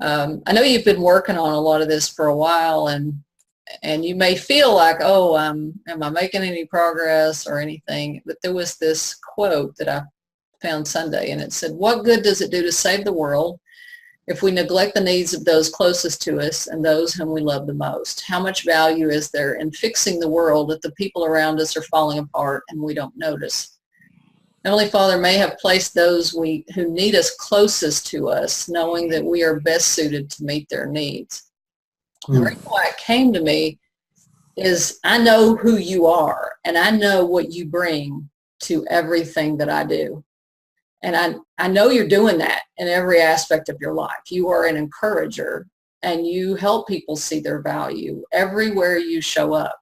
I know you've been working on a lot of this for a while, and you may feel like, oh, am I making any progress or anything? But there was this quote that I found Sunday, and it said, "What good does it do to save the world if we neglect the needs of those closest to us and those whom we love the most? How much value is there in fixing the world if the people around us are falling apart and we don't notice? Heavenly Father may have placed those who need us closest to us, knowing that we are best suited to meet their needs." The reason why it came to me is I know who you are, and I know what you bring to everything that I do. And I know you're doing that in every aspect of your life. You are an encourager, and you help people see their value everywhere you show up.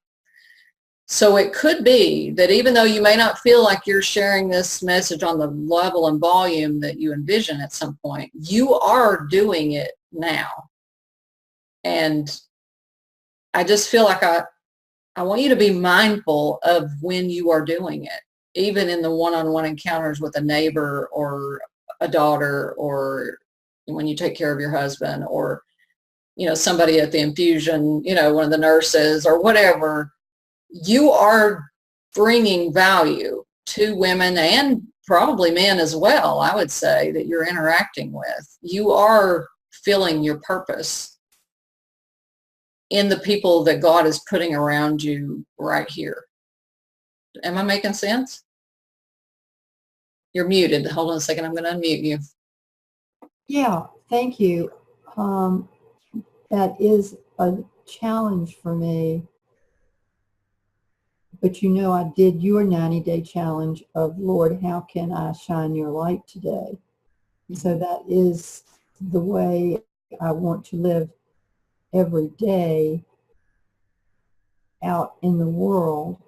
So it could be that even though you may not feel like you're sharing this message on the level and volume that you envision at some point, you are doing it now. And I just feel like I want you to be mindful of when you are doing it, even in the one-on-one encounters with a neighbor or a daughter, or when you take care of your husband, or, somebody at the infusion, one of the nurses or whatever. You are bringing value to women and probably men as well, I would say, that you're interacting with. You are filling your purpose in the people that God is putting around you right here. Am I making sense? You're muted. Hold on a second. I'm going to unmute you. Yeah, thank you. That is a challenge for me. But I did your 90-day challenge of, Lord, how can I shine your light today? So that is the way I want to live every day out in the world.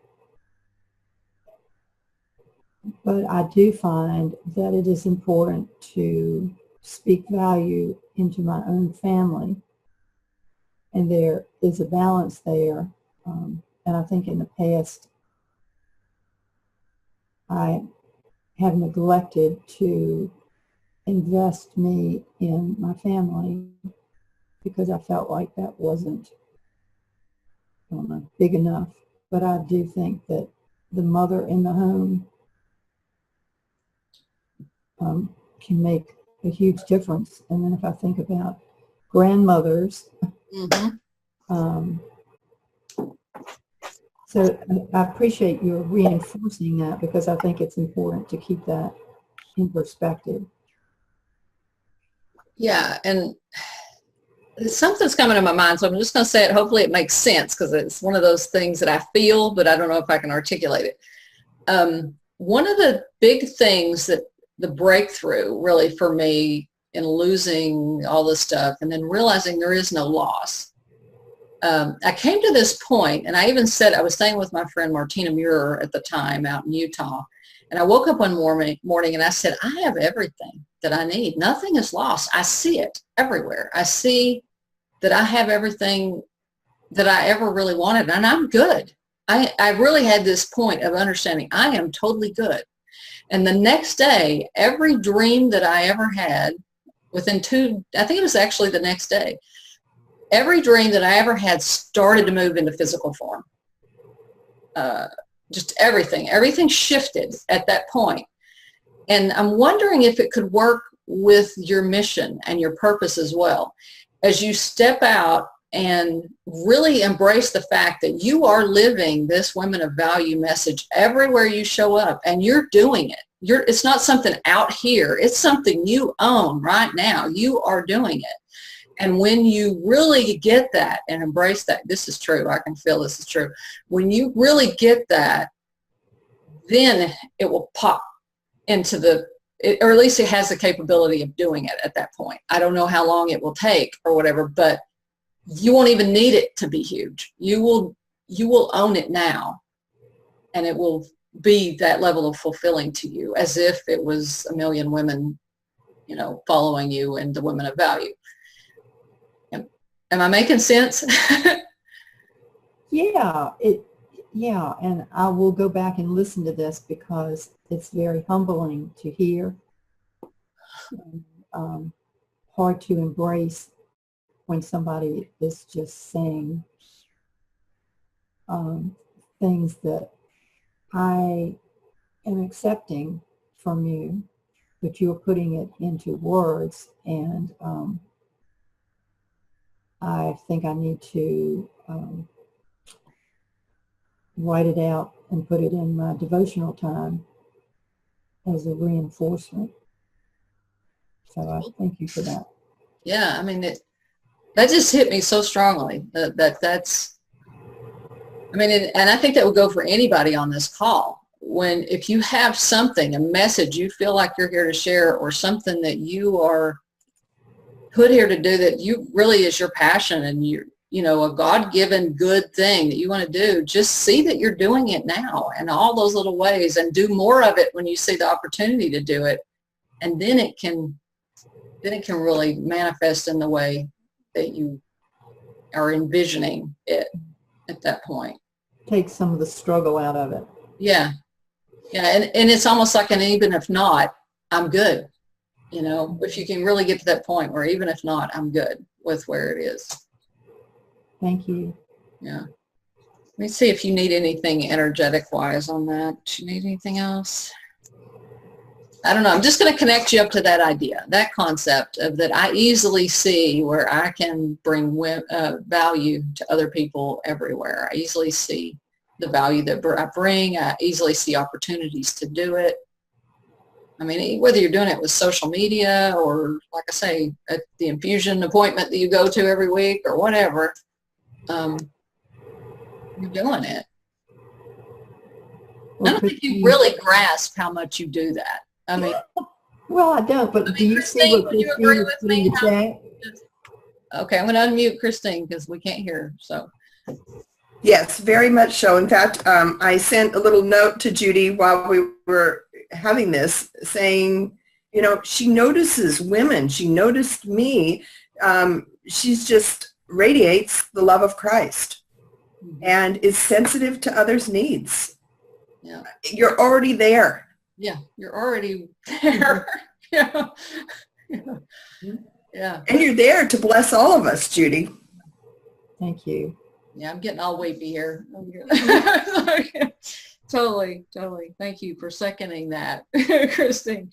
But I do find that it is important to speak value into my own family. And there is a balance there. And I think in the past, I have neglected to invest me in my family because I felt like that wasn't big enough. But I do think that the mother in the home can make a huge difference. And then if I think about grandmothers, so I appreciate your reinforcing that, because I think it's important to keep that in perspective. Yeah, and something's coming to my mind, so I'm just going to say it. Hopefully it makes sense, because it's one of those things that I feel, but I don't know if I can articulate it. One of the big things that the breakthrough really for me in losing all this stuff and then realizing there is no loss, I came to this point, and I even said, I was staying with my friend Martina Muir at the time out in Utah, and I woke up one morning and I said, I have everything that I need. Nothing is lost. I see it everywhere. I see that I have everything that I ever really wanted, and I'm good. I really had this point of understanding I am totally good. And the next day, every dream that I ever had, I think it was actually the next day, every dream that I ever had started to move into physical form. Just everything shifted at that point. And I'm wondering if it could work with your mission and your purpose as well. As you step out and really embrace the fact that you are living this Women of Value message everywhere you show up, and you're doing it. It's not something out here. It's something you own right now. You are doing it. And when you really get that and embrace that, this is true, I can feel this is true. When you really get that, then it will pop into or at least it has the capability of doing it at that point. I don't know how long it will take or whatever, but you won't even need it to be huge. You will own it now, and it will be that level of fulfilling to you, as if it was a million women, following you and the Women of Value. Am I making sense? Yeah, and I will go back and listen to this because it's very humbling to hear, hard to embrace when somebody is just saying things that I am accepting from you, but you're putting it into words, and I think I need to write it out and put it in my devotional time as a reinforcement. So I thank you for that. Yeah, I mean, that just hit me so strongly that's, I mean, and I think that would go for anybody on this call. If you have something, a message you feel like you're here to share, or something that you are put here to do that you really is your passion, and you know, a God-given good thing that you want to do, just see that you're doing it now in all those little ways, and do more of it when you see the opportunity to do it. And then it can really manifest in the way that you are envisioning it at that point. Take some of the struggle out of it. Yeah. Yeah. And it's almost like an even if not, I'm good. You know, if you can really get to that point where even if not, I'm good with where it is. Thank you. Yeah. Let me see if you need anything energetic wise on that. Do you need anything else? I don't know. I'm just going to connect you up to that idea, that concept of that I easily see where I can bring value to other people everywhere. I easily see the value that I bring. I easily see opportunities to do it. I mean, whether you're doing it with social media or, like I say, at the infusion appointment that you go to every week or whatever, you're doing it. I don't think you really grasp how much you do that. I mean, well, I don't, but do you see what Christine is putting in the chat? Okay, I'm going to unmute Christine because we can't hear her. So. Yes, very much so. In fact, I sent a little note to Judi while we were having this saying, you know, she notices women. She noticed me. She's just radiates the love of Christ and is sensitive to others' needs. Yeah. You're already there. Yeah, you're already there. Yeah. Yeah. And you're there to bless all of us, Judi. Thank you. Yeah, I'm getting all weepy here. Totally. Thank you for seconding that, Christine.